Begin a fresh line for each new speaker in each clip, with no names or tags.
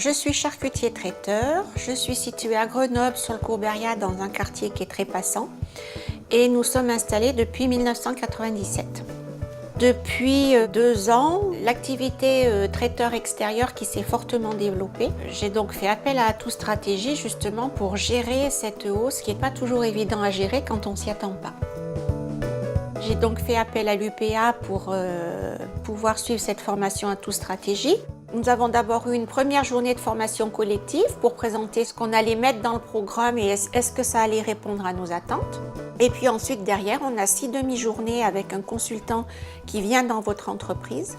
Je suis charcutier traiteur, je suis située à Grenoble sur le Courberia dans un quartier qui est très passant et nous sommes installés depuis 1997. Depuis 2 ans, l'activité traiteur extérieur qui s'est fortement développée. J'ai donc fait appel à Atout Stratégie justement pour gérer cette hausse qui n'est pas toujours évident à gérer quand on ne s'y attend pas. J'ai donc fait appel à l'UPA pour pouvoir suivre cette formation Atout Stratégie. Nous avons d'abord eu une première journée de formation collective pour présenter ce qu'on allait mettre dans le programme et est-ce que ça allait répondre à nos attentes. Et puis ensuite, derrière, on a 6 demi-journées avec un consultant qui vient dans votre entreprise.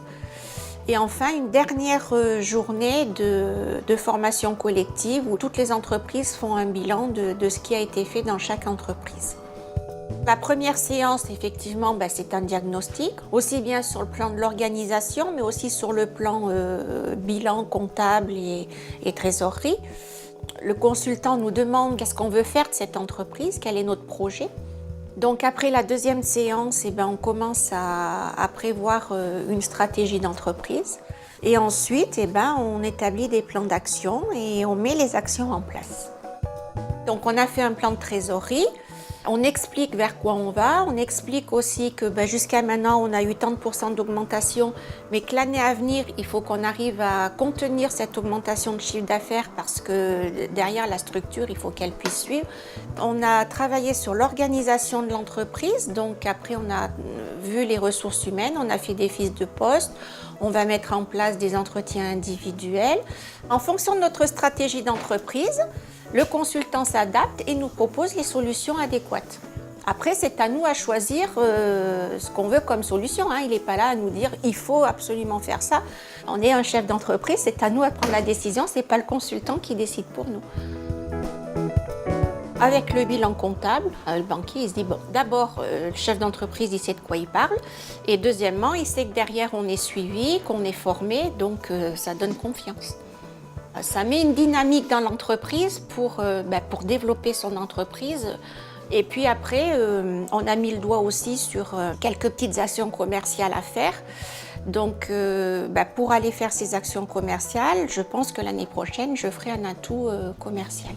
Et enfin, une dernière journée de formation collective où toutes les entreprises font un bilan de ce qui a été fait dans chaque entreprise. La première séance, effectivement, c'est un diagnostic, aussi bien sur le plan de l'organisation, mais aussi sur le plan bilan comptable et trésorerie. Le consultant nous demande qu'est-ce qu'on veut faire de cette entreprise, quel est notre projet. Donc après la deuxième séance, on commence à prévoir une stratégie d'entreprise. Et ensuite, on établit des plans d'action et on met les actions en place. Donc on a fait un plan de trésorerie. On explique vers quoi on va, on explique aussi que jusqu'à maintenant on a eu tant de pourcents d'augmentation, mais que l'année à venir il faut qu'on arrive à contenir cette augmentation de chiffre d'affaires parce que derrière la structure il faut qu'elle puisse suivre. On a travaillé sur l'organisation de l'entreprise, donc après on a vu les ressources humaines, on a fait des fiches de poste, on va mettre en place des entretiens individuels. En fonction de notre stratégie d'entreprise, le consultant s'adapte et nous propose les solutions adéquates. Après, c'est à nous à choisir ce qu'on veut comme solution. Il n'est pas là à nous dire « il faut absolument faire ça ». On est un chef d'entreprise, c'est à nous à prendre la décision, ce n'est pas le consultant qui décide pour nous. Avec le bilan comptable, le banquier il se dit d'abord le chef d'entreprise il sait de quoi il parle et deuxièmement il sait que derrière on est suivi, qu'on est formé, donc ça donne confiance. Ça met une dynamique dans l'entreprise pour développer son entreprise. Et puis après, on a mis le doigt aussi sur quelques petites actions commerciales à faire. Donc, pour aller faire ces actions commerciales, je pense que l'année prochaine, je ferai un atout commercial.